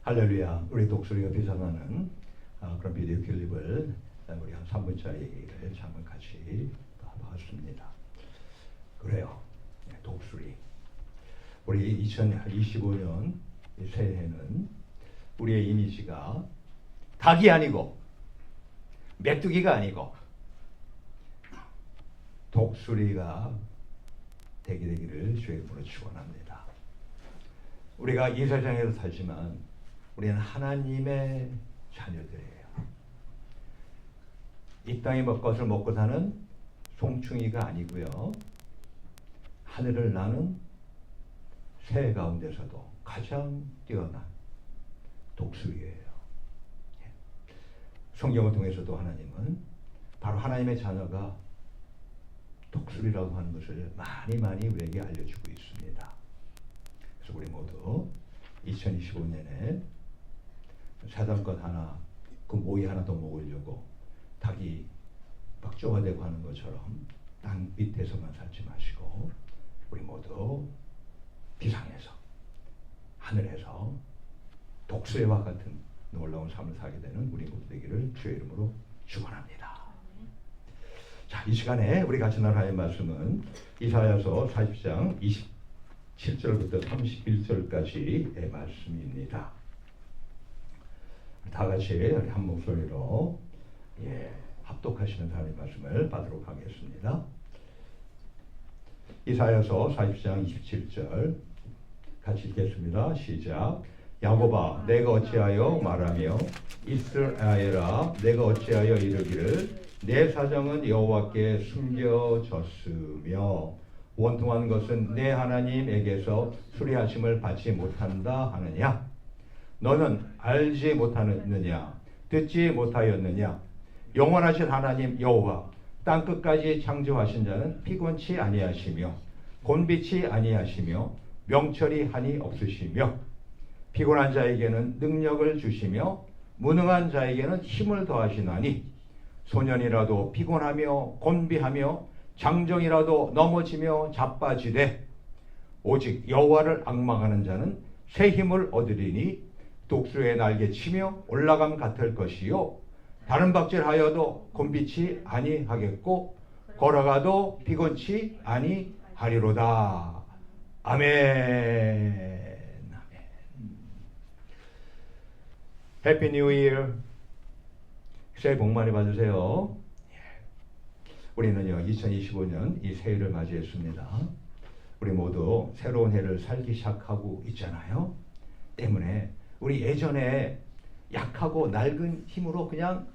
할렐루야. 우리 독수리가 비전하는 그런 비디오 클립을 우리 한 3분짜리를 잠깐 같이 봤습니다. 그래요. 독수리. 우리 2025년 새해에는 우리의 이미지가 닭이 아니고 메뚜기가 아니고 독수리가 되기를 주의 이름으로 축원합니다. 우리가 이 세상에서 살지만 우리는 하나님의 자녀들이에요. 이 땅의 것을 먹고 사는 송충이가 아니고요. 하늘을 나는 새 가운데서도 가장 뛰어난 독수리예요. 성경을 통해서도 하나님은 바로 하나님의 자녀가 독수리라고 하는 것을 많이 우리에게 알려주고 있습니다. 그래서 우리 모두 2025년에 사단것 하나, 그 모이 하나 더 먹으려고 닭이 막 쪼아대고 하는 것처럼 땅 밑에서만 살지 마시고 우리 모두 비상에서 하늘에서 독수리와 같은 놀라운 삶을 살게 되는 우리 모두 되기를 주의 이름으로 축원합니다. 자, 이 시간에 우리 같이 나눌 하나님의 말씀은 이사야서 40장 27절부터 31절까지의 말씀입니다. 다 같이 한 목소리로 합독하시는 하나님의 말씀을 받도록 하겠습니다. 이사야서 40장 27절 같이 읽겠습니다. 시작. 야곱아, 내가 어찌하여 말하며 이스라엘아, 내가 어찌하여 이르기를 내 사정은 여호와께 숨겨졌으며 원통한 것은 내 하나님에게서 수리하심을 받지 못한다 하느냐? 너는 알지 못하느냐? 듣지 못하였느냐? 영원하신 하나님 여호와 땅 끝까지 창조하신 자는 피곤치 아니하시며 곤비치 아니하시며 명철이 한이 없으시며 피곤한 자에게는 능력을 주시며 무능한 자에게는 힘을 더하시나니 소년이라도 피곤하며 곤비하며 장정이라도 넘어지며 자빠지되 오직 여호와를 앙망하는 자는 새 힘을 얻으리니 독수리의 날개 치며 올라감 같을 것이요 다른 박질하여도 곤비치 아니하겠고 걸어가도 피곤치 아니하리로다. 아멘. 해피 뉴 이어. 새해 복 많이 받으세요. 우리는요 2025년 이 새해를 맞이했습니다. 우리 모두 새로운 해를 살기 시작하고 있잖아요. 때문에 우리 예전에 약하고 낡은 힘으로 그냥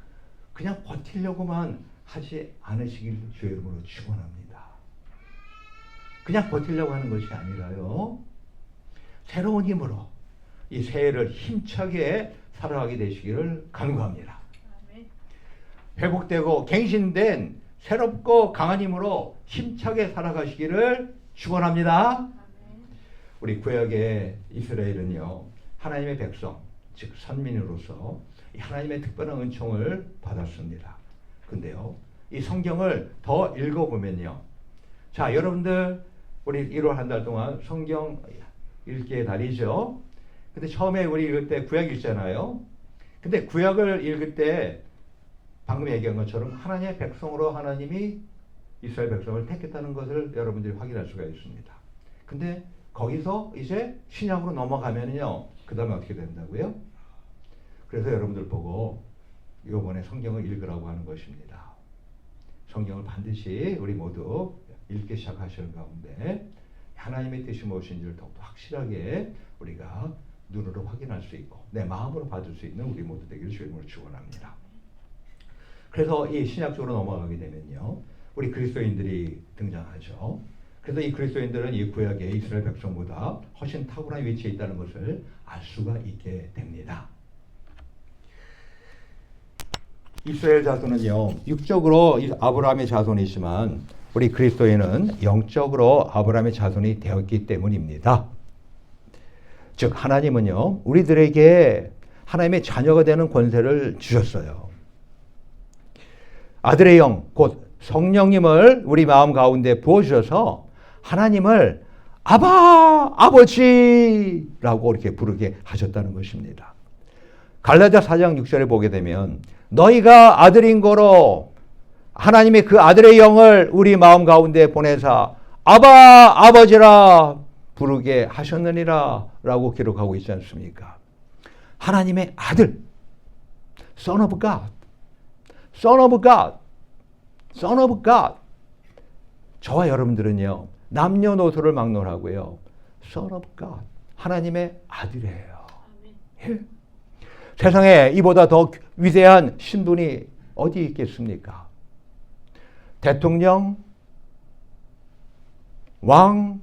버티려고만 하지 않으시길 주의 이름으로 축원합니다. 그냥 버티려고 하는 것이 아니라요. 새로운 힘으로 이 새해를 힘차게 살아가게 되시기를 간구합니다. 회복되고 갱신된 새롭고 강한 힘으로 힘차게 살아가시기를 축원합니다. 우리 구약의 이스라엘은요 하나님의 백성 즉 선민으로서 하나님의 특별한 은총을 받았습니다. 근데요 이 성경을 더 읽어보면요, 자 여러분들 우리 1월 한 달 동안 성경 읽기의 달이죠. 근데 처음에 우리 읽을 때 구약 읽잖아요. 근데 구약을 읽을 때 방금 얘기한 것처럼 하나님의 백성으로 하나님이 이스라엘 백성을 택했다는 것을 여러분들이 확인할 수가 있습니다. 근데 거기서 이제 신약으로 넘어가면요, 그 다음에 어떻게 된다고요? 그래서 여러분들 보고 이번에 성경을 읽으라고 하는 것입니다. 성경을 반드시 우리 모두 읽기 시작하시는 가운데 하나님의 뜻이 무엇인지를 더욱더 확실하게 우리가 눈으로 확인할 수 있고 내 마음으로 받을 수 있는 우리 모두 되기를 주님으로 축원합니다. 그래서 이 신약적으로 넘어가게 되면요, 우리 그리스도인들이 등장하죠. 그래서 이 그리스도인들은 이 구약의 이스라엘 백성보다 훨씬 탁월한 위치에 있다는 것을 알 수가 있게 됩니다. 이스라엘 자손은요, 육적으로 아브라함의 자손이지만 우리 그리스도인은 영적으로 아브라함의 자손이 되었기 때문입니다. 즉 하나님은요 우리들에게 하나님의 자녀가 되는 권세를 주셨어요. 아들의 영 곧 성령님을 우리 마음 가운데 부어주셔서 하나님을 아바 아버지라고 이렇게 부르게 하셨다는 것입니다. 갈라디아 4장 6절에 보게 되면 너희가 아들인 거로 하나님이 그 아들의 영을 우리 마음 가운데 보내사 아바 아버지라 부르게 하셨느니라 라고 기록하고 있지 않습니까? 하나님의 아들, Son of God, Son of God, Son of God. 저와 여러분들은요, 남녀노소를 막론하고요, Son of God, 하나님의 아들이에요. 예. 세상에 이보다 더 위대한 신분이 어디 있겠습니까? 대통령, 왕,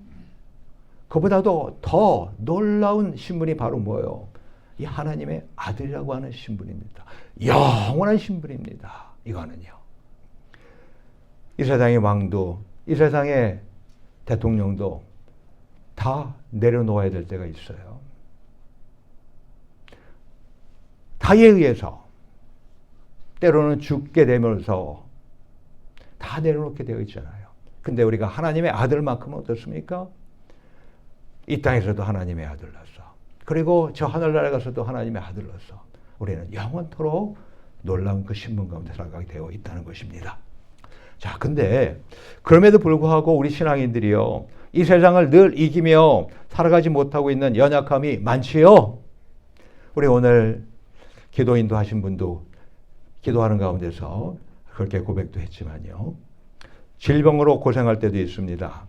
그보다도 더 놀라운 신분이 바로 뭐예요? 이 하나님의 아들이라고 하는 신분입니다. 영원한 신분입니다. 이거는요. 이 세상의 왕도, 이 세상의 대통령도 다 내려놓아야 될 때가 있어요. 다에 의해서, 때로는 죽게 되면서 다 내려놓게 되어 있잖아요. 근데 우리가 하나님의 아들만큼은 어떻습니까? 이 땅에서도 하나님의 아들로서, 그리고 저 하늘나라에 가서도 하나님의 아들로서 우리는 영원토록 놀라운 그 신분 가운데 살아가게 되어 있다는 것입니다. 자, 근데 그럼에도 불구하고 우리 신앙인들이요, 이 세상을 늘 이기며 살아가지 못하고 있는 연약함이 많지요. 우리 오늘 기도인도 하신 분도 기도하는 가운데서 그렇게 고백도 했지만요, 질병으로 고생할 때도 있습니다.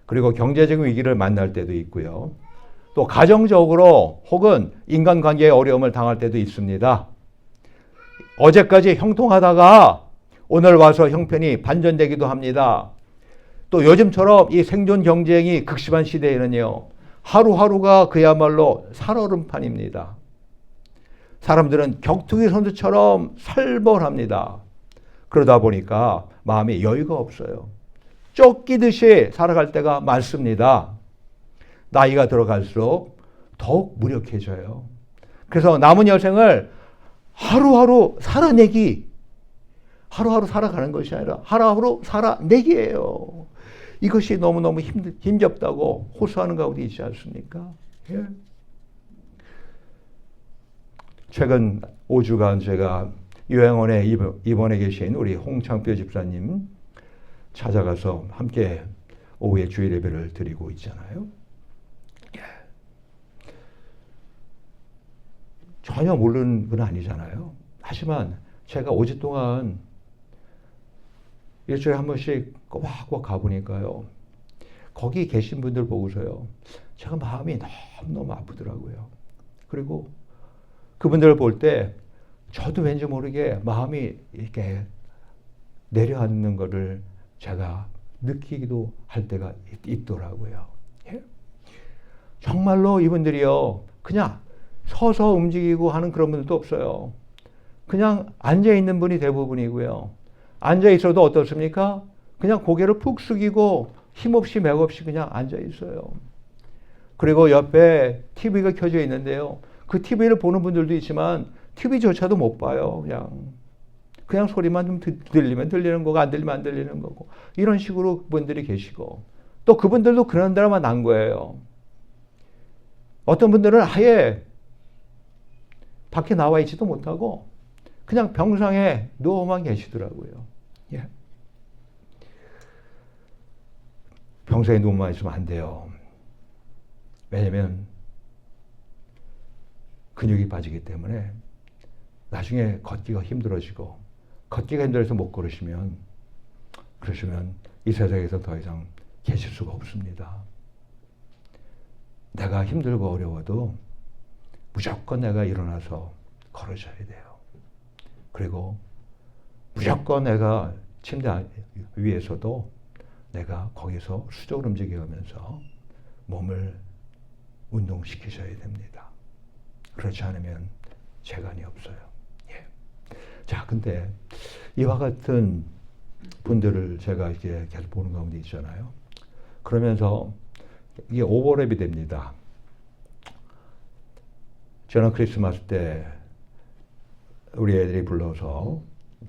그리고 경제적인 위기를 만날 때도 있고요. 또 가정적으로 혹은 인간관계의 어려움을 당할 때도 있습니다. 어제까지 형통하다가 오늘 와서 형편이 반전되기도 합니다. 또 요즘처럼 이 생존 경쟁이 극심한 시대에는요, 하루하루가 그야말로 살얼음판입니다. 사람들은 격투기 선수처럼 살벌합니다. 그러다 보니까 마음에 여유가 없어요. 쫓기듯이 살아갈 때가 많습니다. 나이가 들어갈수록 더욱 무력해져요. 그래서 남은 여생을 하루하루 살아내기, 하루하루 살아가는 것이 아니라 하루하루 살아내기예요. 이것이 너무너무 힘겹다고 호소하는 가운데 있지 않습니까? 예. 최근 5주간 제가 요양원에 입원해 계신 우리 홍창표 집사님 찾아가서 함께 오후에 주일 예배를 드리고 있잖아요. 전혀 모르는 건 아니잖아요. 하지만 제가 5주 동안 일주일에 한 번씩 꼬박꼬박 가보니까요, 거기 계신 분들 보고서요, 제가 마음이 너무너무 아프더라고요. 그리고 그분들을 볼 때 저도 왠지 모르게 마음이 이렇게 내려앉는 것을 제가 느끼기도 할 때가 있더라고요. 예? 정말로 이분들이요, 그냥 서서 움직이고 하는 그런 분들도 없어요. 그냥 앉아있는 분이 대부분이고요. 앉아있어도 어떻습니까? 그냥 고개를 푹 숙이고 힘없이 맥없이 그냥 앉아있어요. 그리고 옆에 TV가 켜져 있는데요, 그 TV를 보는 분들도 있지만 TV조차도 못 봐요. 그냥 소리만 좀 들리면 들리는 거고 안 들리면 안 들리는 거고, 이런 식으로 분들이 계시고, 또 그분들도 그런 데로만 난 거예요. 어떤 분들은 아예 밖에 나와 있지도 못하고 그냥 병상에 누워만 계시더라고요. 예. 병상에 누워만 있으면 안 돼요. 왜냐면 근육이 빠지기 때문에 나중에 걷기가 힘들어지고, 걷기가 힘들어서 못 걸으시면, 그러시면 이 세상에서 더 이상 계실 수가 없습니다. 내가 힘들고 어려워도 무조건 내가 일어나서 걸어줘야 돼요. 그리고 무조건 내가 침대 위에서도 내가 거기서 수직으로 움직여가면서 몸을 운동시키셔야 됩니다. 그렇지 않으면 재간이 없어요. 예. 자, 근데 이와 같은 분들을 제가 이렇게 계속 보는 가운데 있잖아요. 그러면서 이게 오버랩이 됩니다. 저는 크리스마스 때 우리 애들이 불러서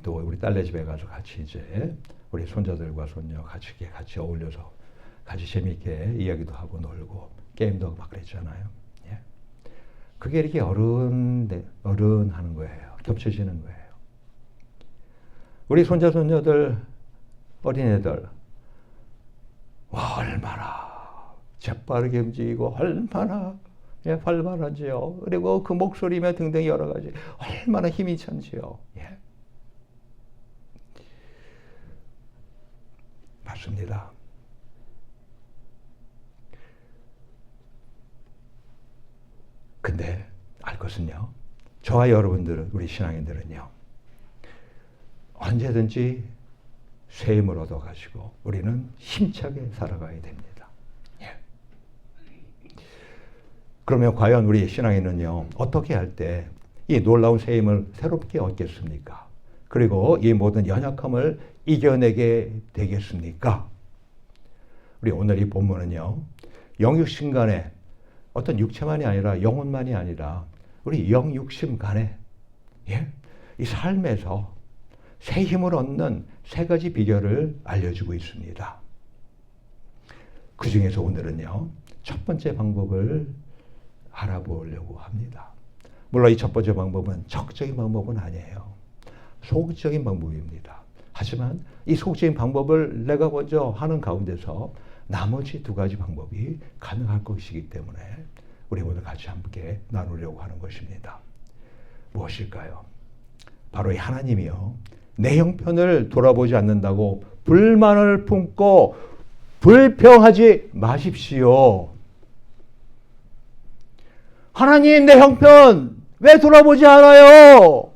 또 우리 딸네 집에 가서 같이 이제 우리 손자들과 손녀 같이 어울려서 같이 재미있게 이야기도 하고 놀고 게임도 하고 막 그랬잖아요. 예. 그게 이렇게 어른하는 거예요. 겹쳐지는 거예요. 우리 손자, 손녀들, 어린애들, 와, 얼마나 재빠르게 움직이고, 얼마나 활발하지요. 그리고 그 목소리며 등등 여러 가지, 얼마나 힘이 찬지요. 예. 맞습니다. 근데 알 것은요, 저와 여러분들은, 우리 신앙인들은요, 언제든지 새 힘을 얻어가지고 우리는 힘차게 살아가야 됩니다. 예. 그러면 과연 우리 신앙인은요, 어떻게 할 때 이 놀라운 새 힘을 새롭게 얻겠습니까? 그리고 이 모든 연약함을 이겨내게 되겠습니까? 우리 오늘 이 본문은요, 영육신 간에 어떤 육체만이 아니라 영혼만이 아니라 우리 영육신 간에, 예? 이 삶에서 새 힘을 얻는 세 가지 비결을 알려주고 있습니다. 그 중에서 오늘은요, 첫 번째 방법을 알아보려고 합니다. 물론 이 첫 번째 방법은 적극적인 방법은 아니에요. 소극적인 방법입니다. 하지만 이 소극적인 방법을 내가 먼저 하는 가운데서 나머지 두 가지 방법이 가능할 것이기 때문에 우리 오늘 같이 함께 나누려고 하는 것입니다. 무엇일까요? 바로 이 하나님이요, 내 형편을 돌아보지 않는다고 불만을 품고 불평하지 마십시오. 하나님, 내 형편 왜 돌아보지 않아요?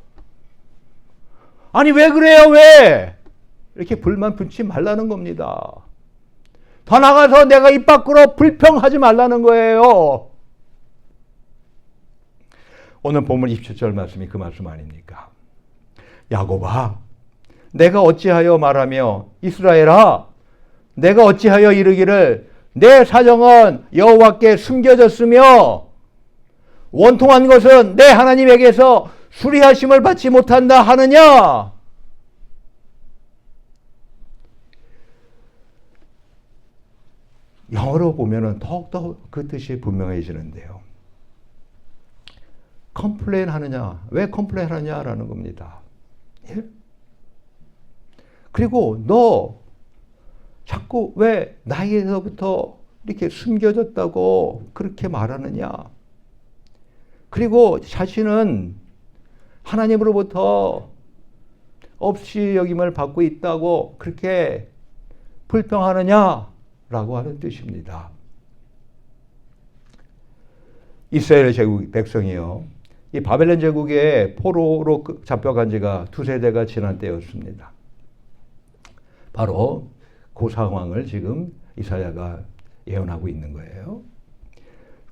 아니, 왜 그래요? 왜? 이렇게 불만 품지 말라는 겁니다. 더 나가서 내가 입 밖으로 불평하지 말라는 거예요. 오늘 본문 27절 말씀이 그 말씀 아닙니까? 야곱아, 내가 어찌하여 말하며 이스라엘아, 내가 어찌하여 이르기를 내 사정은 여호와께 숨겨졌으며 원통한 것은 내 하나님에게서 수리하심을 받지 못한다 하느냐? 영어로 보면은 더욱더 그 뜻이 분명해지는데요. 컴플레인 하느냐? 왜 컴플레인 하느냐라는 겁니다. 예? 그리고 너 자꾸 왜 나에게서부터 이렇게 숨겨졌다고 그렇게 말하느냐? 그리고 자신은 하나님으로부터 없이 여김을 받고 있다고 그렇게 불평하느냐라고 하는 뜻입니다. 이스라엘 제국 백성이요, 이 바벨론 제국의 포로로 잡혀간 지가 두세 대가 지난 때였습니다. 바로 그 상황을 지금 이사야가 예언하고 있는 거예요.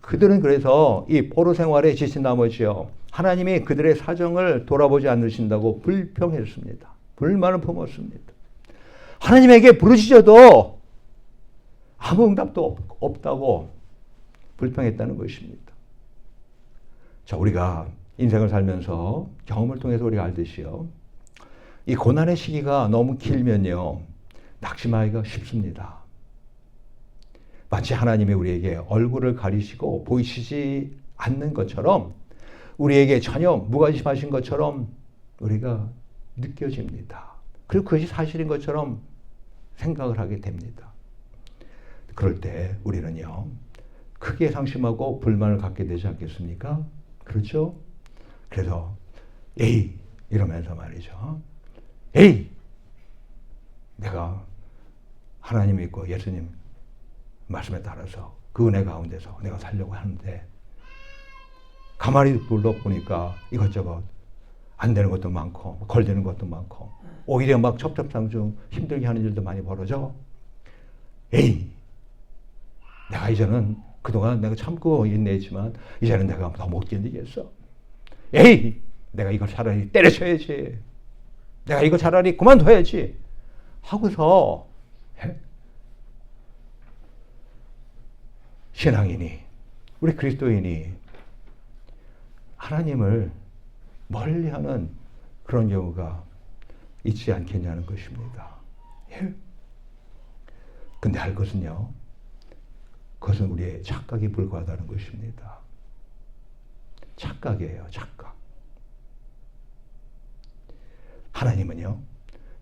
그들은 그래서 이 포로 생활에 지친 나머지요, 하나님이 그들의 사정을 돌아보지 않으신다고 불평했습니다. 불만을 품었습니다. 하나님에게 부르짖어도 아무 응답도 없다고 불평했다는 것입니다. 자, 우리가 인생을 살면서 경험을 통해서 우리가 알듯이요, 이 고난의 시기가 너무 길면요, 낙심하기가 쉽습니다. 마치 하나님이 우리에게 얼굴을 가리시고 보이시지 않는 것처럼, 우리에게 전혀 무관심하신 것처럼 우리가 느껴집니다. 그리고 그것이 사실인 것처럼 생각을 하게 됩니다. 그럴 때 우리는요, 크게 상심하고 불만을 갖게 되지 않겠습니까? 그렇죠? 그래서 에이 이러면서 말이죠. 에이, 내가 하나님 믿고 예수님 말씀에 따라서 그 은혜 가운데서 내가 살려고 하는데 가만히 둘러보니까 이것저것 안 되는 것도 많고 걸리는 것도 많고 오히려 막 첩첩상중 힘들게 하는 일도 많이 벌어져. 에이, 내가 이제는 그동안 내가 참고 인내했지만 이제는 내가 더 못 견디겠어. 에이, 내가 이걸 차라리 때려쳐야지. 내가 이거 차라리 그만둬야지 하고서 신앙인이, 우리 그리스도인이 하나님을 멀리하는 그런 경우가 있지 않겠냐는 것입니다. 예. 근데 알 것은요, 그것은 우리의 착각이 불과하다는 것입니다. 착각이에요. 착각. 하나님은요,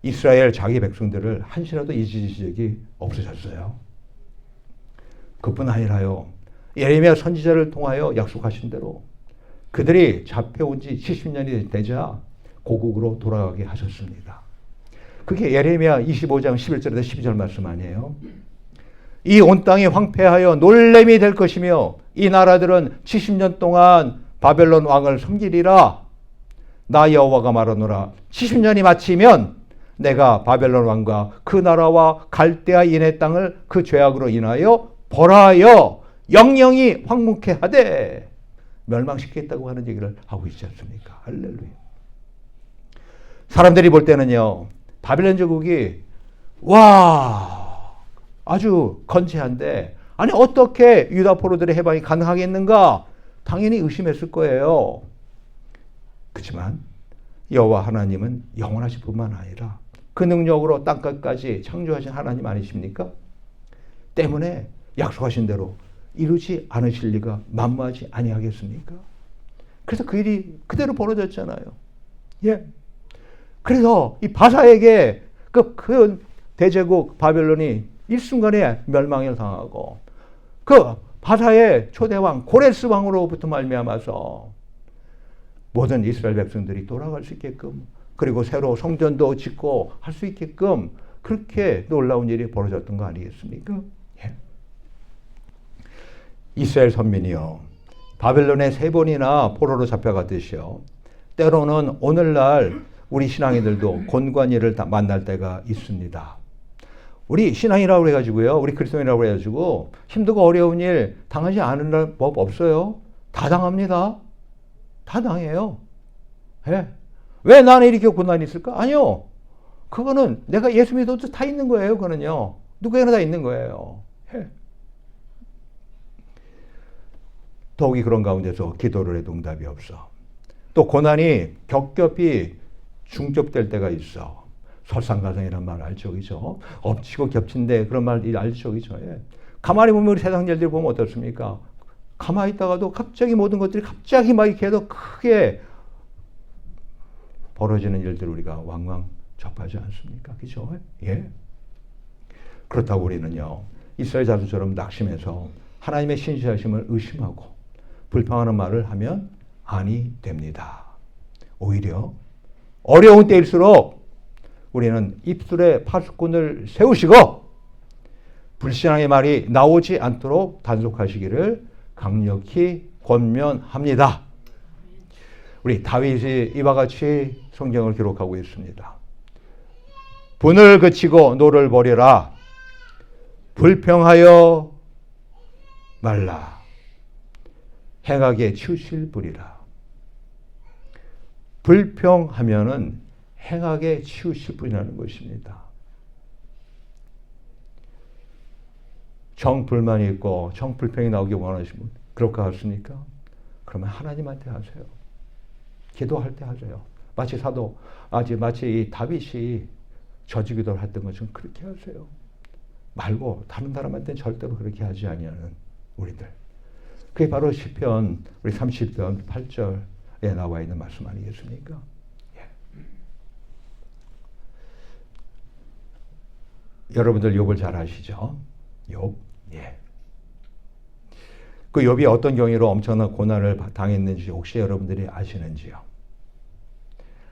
이스라엘 자기 백성들을 한시라도 잊으신 적이 없으셨어요. 그뿐 아니라요, 예레미야 선지자를 통하여 약속하신 대로 그들이 잡혀온 지 70년이 되자 고국으로 돌아가게 하셨습니다. 그게 예레미야 25장 11절에서 12절 말씀 아니에요? 이 온 땅이 황폐하여 놀램이 될 것이며 이 나라들은 70년 동안 바벨론 왕을 섬기리라. 나 여호와가 말하노라. 70년이 마치면 내가 바벨론 왕과 그 나라와 갈대아 인의 땅을 그 죄악으로 인하여 벌하여 영영이 황무케 하되 멸망시키겠다고 하는 얘기를 하고 있지 않습니까? 할렐루야. 사람들이 볼 때는요, 바벨론 제국이 아주 건재한데 아니 어떻게 유다 포로들의 해방이 가능하겠는가? 당연히 의심했을 거예요. 그렇지만 여호와 하나님은 영원하실 뿐만 아니라 그 능력으로 땅끝까지 창조하신 하나님 아니십니까? 때문에 약속하신 대로 이루지 않으실 리가 만무하지 아니하겠습니까? 그래서 그 일이 그대로 벌어졌잖아요. 예. 그래서 이 바사에게 그 대제국 바벨론이 일순간에 멸망을 당하고 그 바사의 초대왕 고레스 왕으로부터 말미암아서 모든 이스라엘 백성들이 돌아갈 수 있게끔 그리고 새로 성전도 짓고 할 수 있게끔 그렇게 놀라운 일이 벌어졌던 거 아니겠습니까? 예. 이스라엘 선민이요, 바벨론에 3번이나 포로로 잡혀갔듯이요, 때로는 오늘날 우리 신앙인들도 곤관이를 만날 때가 있습니다. 우리 신앙이라고 해가지고요, 우리 그리스도인이라고 해가지고 힘들고 어려운 일 당하지 않을 법 없어요. 다 당합니다. 다 당해요. 예. 왜 나는 이렇게 고난이 있을까? 아니요. 그거는 내가 예수 믿어도 다 있는 거예요. 그거는요. 누구에나 다 있는 거예요. 예. 더욱이 그런 가운데서 기도를 해도 응답이 없어. 또 고난이 겹겹이 중첩될 때가 있어. 설상가상이란 말 알죠, 그죠? 엎치고 겹친데 그런 말 알죠, 그죠? 예. 가만히 보면 우리 세상 일들 보면 어떻습니까? 가만히 있다가도 갑자기 모든 것들이 갑자기 막 이렇게 해도 크게 벌어지는 일들 우리가 왕왕 접하지 않습니까? 그죠? 예. 그렇다고 우리는요, 이스라엘 자손처럼 낙심해서 하나님의 신실하심을 의심하고 불평하는 말을 하면 아니 됩니다. 오히려 어려운 때일수록 우리는 입술에 파수꾼을 세우시고 불신앙의 말이 나오지 않도록 단속하시기를 강력히 권면합니다. 우리 다윗이 이와 같이 성경을 기록하고 있습니다. 분을 그치고 노를 버려라. 불평하여 말라. 행악에 치우칠 뿌리라. 불평하면은 행악에 치우칠 뿐이라는 것입니다. 정불만이 있고 정불평이 나오기 원하시면 그럴 것 같습니까? 그러면 하나님한테 하세요. 기도할 때 하세요. 마치 이 다윗이 저주기도를 했던 것처럼 그렇게 하세요. 말고 다른 사람한테는 절대로 그렇게 하지 아니하는 우리들. 그게 바로 시편 우리 30편 8절에 나와 있는 말씀 아니겠습니까? 여러분들 욥을 잘 아시죠? 욥. 예. 그 욥이 어떤 경위로 엄청난 고난을 당했는지 혹시 여러분들이 아시는지요?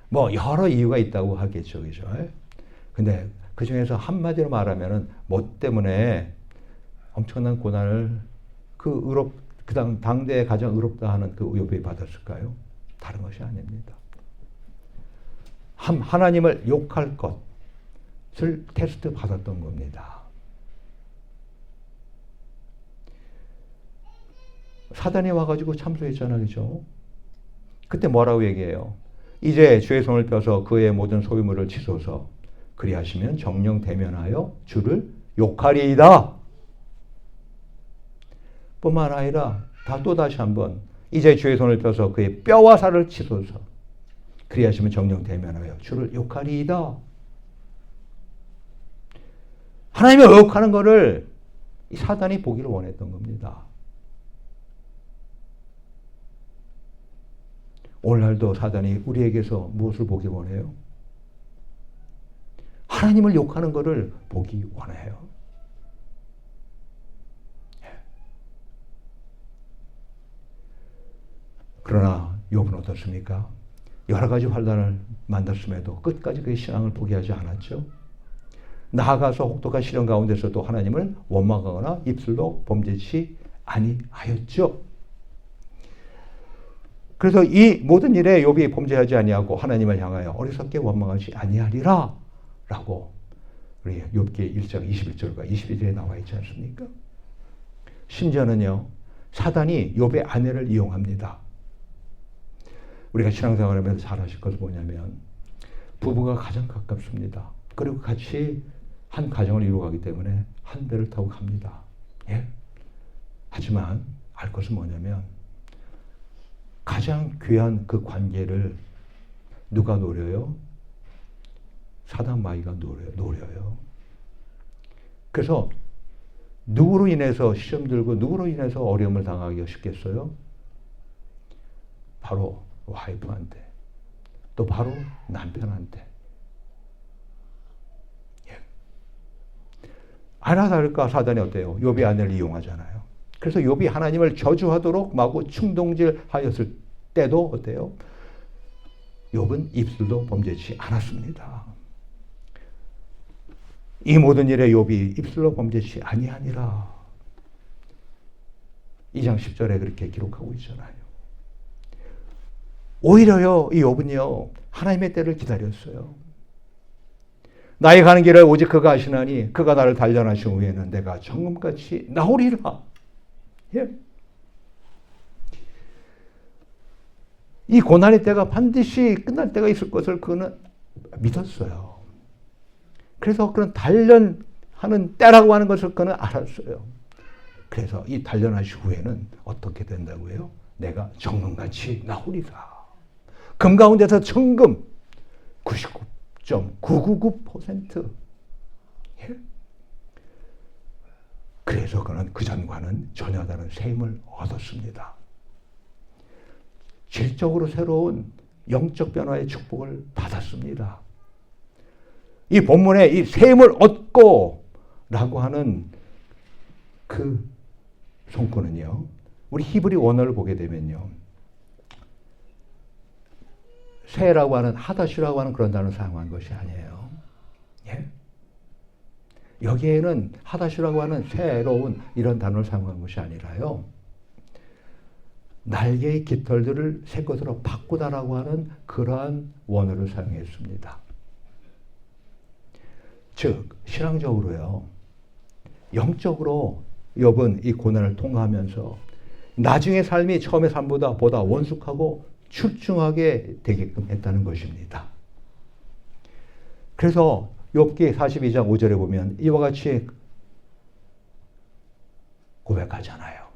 뭐 여러 이유가 있다고 하겠죠. 그죠? 근데 그 중에서 한마디로 말하면은 뭐 때문에 엄청난 고난을 그 당대에 가장 의롭다 하는 그 욥이 받았을까요? 다른 것이 아닙니다. 하나님을 욕할 것을 테스트 받았던 겁니다. 사단이 와가지고 참소했잖아, 그죠? 그때 뭐라고 얘기해요? 이제 주의 손을 펴서 그의 모든 소유물을 치소서. 그리하시면 정령 대면하여 주를 욕하리이다. 뿐만 아니라 또다시 한번 이제 주의 손을 펴서 그의 뼈와 살을 치소서. 그리하시면 정령 대면하여 주를 욕하리이다. 하나님을 욕하는 것을 이 사단이 보기를 원했던 겁니다. 오늘날도 사단이 우리에게서 무엇을 보기 원해요? 하나님을 욕하는 것을 보기 원해요. 그러나 욥은 어떻습니까? 여러 가지 환난을 만났음에도 끝까지 그의 신앙을 포기하지 않았죠. 나아가서 혹독한 시련 가운데서도 하나님을 원망하거나 입술로 범죄치 아니하였죠. 그래서 이 모든 일에 욥이 범죄하지 아니하고 하나님을 향하여 어리석게 원망하지 아니하리라 라고 우리 욥기 1장 21절과 22절에 나와 있지 않습니까? 심지어는요, 사단이 욥의 아내를 이용합니다. 우리가 신앙생활하면서 잘 아실 것은 뭐냐면 부부가 가장 가깝습니다. 그리고 같이 한 가정을 이루어가기 때문에 한 배를 타고 갑니다. 예? 하지만 알 것은 뭐냐면 가장 귀한 그 관계를 누가 노려요? 사단 마귀가 노려요. 그래서 누구로 인해서 시험 들고 누구로 인해서 어려움을 당하기가 쉽겠어요? 바로 와이프한테, 또 바로 남편한테. 예. 아나 다를까 사단이 어때요? 욥의 아내를 이용하잖아요. 그래서 욥이 하나님을 저주하도록 마구 충동질하였을 때도 어때요? 욥은 입술도 범죄치 않았습니다. 이 모든 일에 욥이 입술로 범죄치 아니하니라. 2장 10절에 그렇게 기록하고 있잖아요. 오히려요, 이 욥은요, 하나님의 때를 기다렸어요. 나의 가는 길을 오직 그가 아시나니 그가 나를 단련하신 후에는 내가 정금같이 나오리라. 예. 이 고난의 때가 반드시 끝날 때가 있을 것을 그는 믿었어요. 그래서 그런 단련하는 때라고 하는 것을 그는 알았어요. 그래서 이 단련하신 후에는 어떻게 된다고요? 내가 정금같이 나오리라. 금 가운데서 정금 99.999%. 예? 그래서 그는 그전과는 전혀 다른 셈을 얻었습니다. 질적으로 새로운 영적 변화의 축복을 받았습니다. 이 본문에 이 셈을 얻고 라고 하는 그 손구는요, 우리 히브리 원어를 보게 되면요, 새라고 하는, 하다시라고 하는 그런 단어를 사용한 것이 아니에요. 예? 여기에는 하다시라고 하는 새로운 이런 단어를 사용한 것이 아니라요, 날개의 깃털들을 새 것으로 바꾸다라고 하는 그러한 원어를 사용했습니다. 즉, 신앙적으로요, 영적으로 욥은 이 고난을 통과하면서 나중의 삶이 처음의 삶보다 보다 원숙하고 출중하게 되게끔 했다는 것입니다. 그래서 욥기 42장 5절에 보면 이와 같이 고백하잖아요.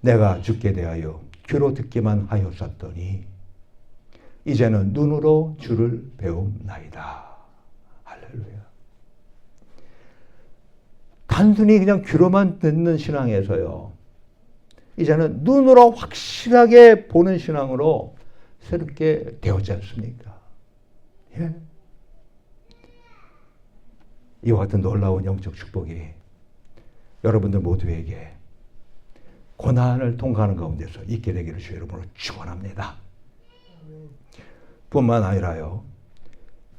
내가 주께 대하여 귀로 듣기만 하였었더니 이제는 눈으로 주를 배움나이다. 할렐루야. 단순히 그냥 귀로만 듣는 신앙에서요, 이제는 눈으로 확실하게 보는 신앙으로 새롭게 되었지 않습니까? 예. 이와 같은 놀라운 영적 축복이 여러분들 모두에게 고난을 통과하는 가운데서 있게 되기를 주 여러분으로 축원합니다. 뿐만 아니라요,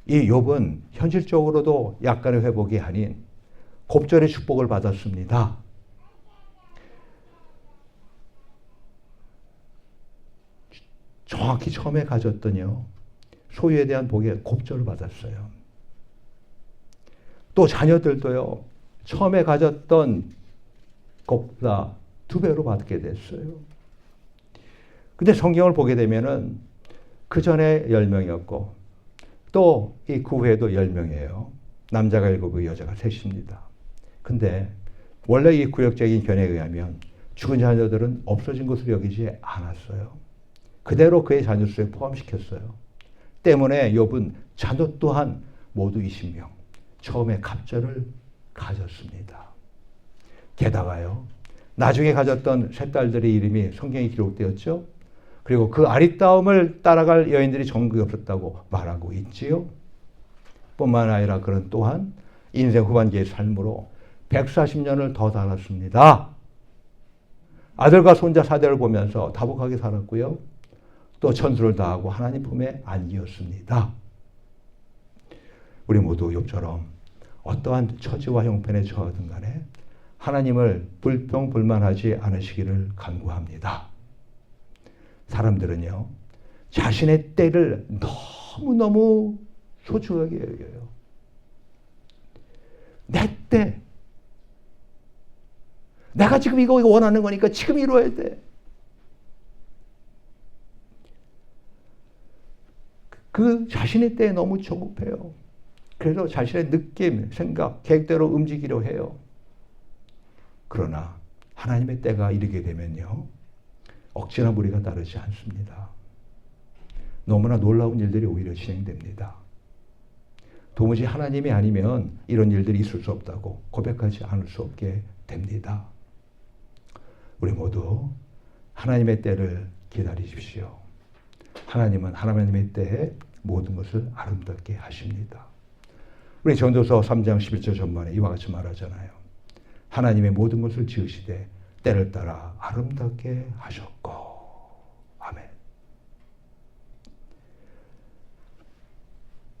이 욥은 현실적으로도 약간의 회복이 아닌 곱절의 축복을 받았습니다. 정확히 처음에 가졌던요, 소유에 대한 복의 곱절을 받았어요. 또 자녀들도요, 처음에 가졌던 것보다 2배로 받게 됐어요. 근데 성경을 보게 되면은 그 전에 10명이었고 또 이 그 후에도 10명이에요. 남자가 7이고 여자가 3입니다. 근데 원래 이 구역적인 견해에 의하면 죽은 자녀들은 없어진 것으로 여기지 않았어요. 그대로 그의 자녀 수에 포함시켰어요. 때문에 욥은 자녀 또한 모두 20명. 처음에 갑절을 가졌습니다. 게다가요, 나중에 가졌던 세 딸들의 이름이 성경에 기록되었죠. 그리고 그 아리따움을 따라갈 여인들이 전국에 없었다고 말하고 있지요. 뿐만 아니라 그는 또한 인생 후반기의 삶으로 140년을 더 살았습니다. 아들과 손자 사대를 보면서 다복하게 살았고요. 또 천수를 다하고 하나님 품에 안기었습니다. 우리 모두 욥처럼 어떠한 처지와 형편에 처하든 간에 하나님을 불평불만하지 않으시기를 간구합니다. 사람들은요, 자신의 때를 너무너무 소중하게 여겨요. 내 때. 내가 지금 이거 원하는 거니까 지금 이루어야 돼. 그 자신의 때에 너무 조급해요. 그래서 자신의 느낌, 생각, 계획대로 움직이려 해요. 그러나 하나님의 때가 이르게 되면요, 억지나 무리가 따르지 않습니다. 너무나 놀라운 일들이 오히려 진행됩니다. 도무지 하나님이 아니면 이런 일들이 있을 수 없다고 고백하지 않을 수 없게 됩니다. 우리 모두 하나님의 때를 기다리십시오. 하나님은 하나님의 때에 모든 것을 아름답게 하십니다. 우리 전도서 3장 11절 전반에 이와 같이 말하잖아요. 하나님의 모든 것을 지으시되 때를 따라 아름답게 하셨고. 아멘.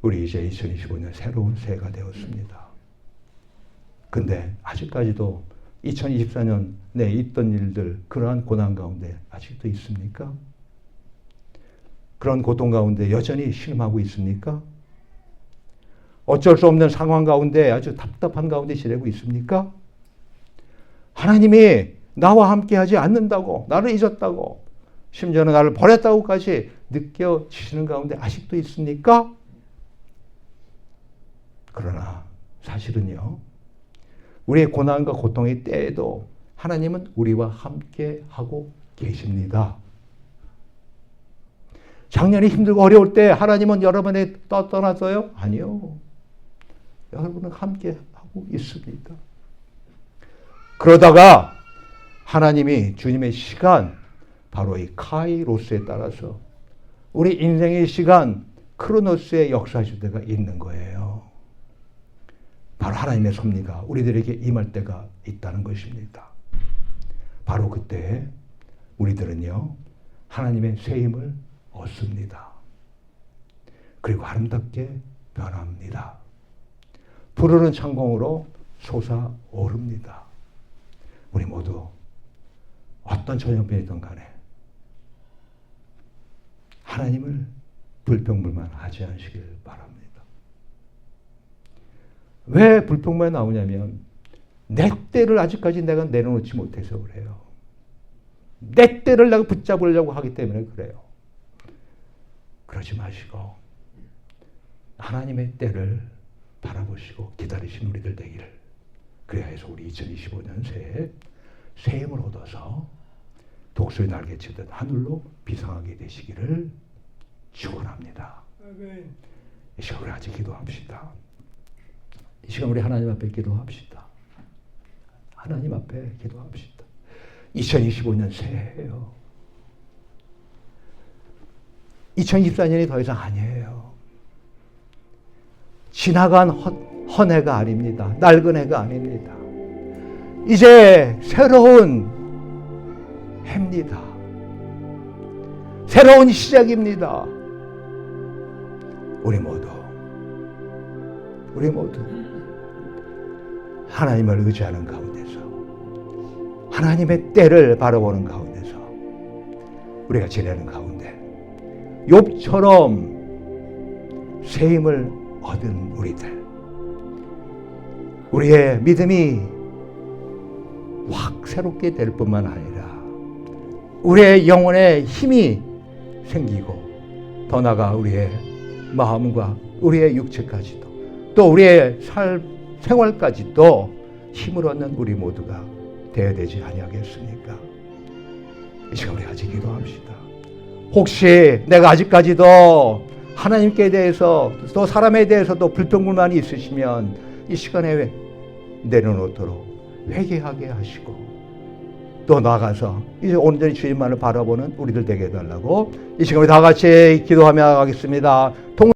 우리 이제 2025년 새로운 새해가 되었습니다. 근데 아직까지도 2024년에 있던 일들, 그러한 고난 가운데 아직도 있습니까? 그런 고통 가운데 여전히 신음하고 있습니까? 어쩔 수 없는 상황 가운데 아주 답답한 가운데 지내고 있습니까? 하나님이 나와 함께 하지 않는다고, 나를 잊었다고, 심지어는 나를 버렸다고까지 느껴지시는 가운데 아직도 있습니까? 그러나 사실은요, 우리의 고난과 고통의 때에도 하나님은 우리와 함께 하고 계십니다. 작년에 힘들고 어려울 때 하나님은 여러분의 떠나서요? 아니요. 여러분은 함께 하고 있습니다. 그러다가 하나님이 주님의 시간, 바로 이 카이로스에 따라서 우리 인생의 시간, 크로노스의 역사하실 때가 있는 거예요. 바로 하나님의 섭리가 우리들에게 임할 때가 있다는 것입니다. 바로 그때 우리들은요, 하나님의 새 힘을 얻습니다. 그리고 아름답게 변합니다. 푸르른 창공으로 솟아오릅니다. 우리 모두 어떤 전형편이든 간에 하나님을 불평불만하지 않으시길 바랍니다. 왜 불평만 나오냐면 내 때를 아직까지 내가 내려놓지 못해서 그래요. 내 때를 내가 붙잡으려고 하기 때문에 그래요. 그러지 마시고 하나님의 때를 바라보시고 기다리신 우리들 되기를, 그래야 해서 우리 2025년 새해 새 힘을 얻어서 독수리 날개치듯 하늘로 비상하게 되시기를 축원합니다. 이 시간 우리 같이 기도합시다. 이 시간 우리 하나님 앞에 기도합시다. 하나님 앞에 기도합시다. 2025년 새해예요. 2024년이 더 이상 아니에요. 지나간 헌해가 아닙니다. 낡은 해가 아닙니다. 이제 새로운 해입니다. 새로운 시작입니다. 우리 모두 하나님을 의지하는 가운데서, 하나님의 때를 바라보는 가운데서 우리가 지내는 가운데 욥처럼 새 힘을 얻은 우리들, 우리의 믿음이 확 새롭게 될 뿐만 아니라 우리의 영혼에 힘이 생기고 더 나아가 우리의 마음과 우리의 육체까지도 또 우리의 생활까지도 힘을 얻는 우리 모두가 되어야 되지 아니하겠습니까? 이 시간 우리 같이 기도합시다. 혹시 내가 아직까지도 하나님께 대해서 또 사람에 대해서도 불평불만이 있으시면 이 시간에 내려놓도록 회개하게 하시고 또 나아가서 이제 온전히 주님만을 바라보는 우리들 되게 해달라고 이 시간 우리 다 같이 기도하며 가겠습니다.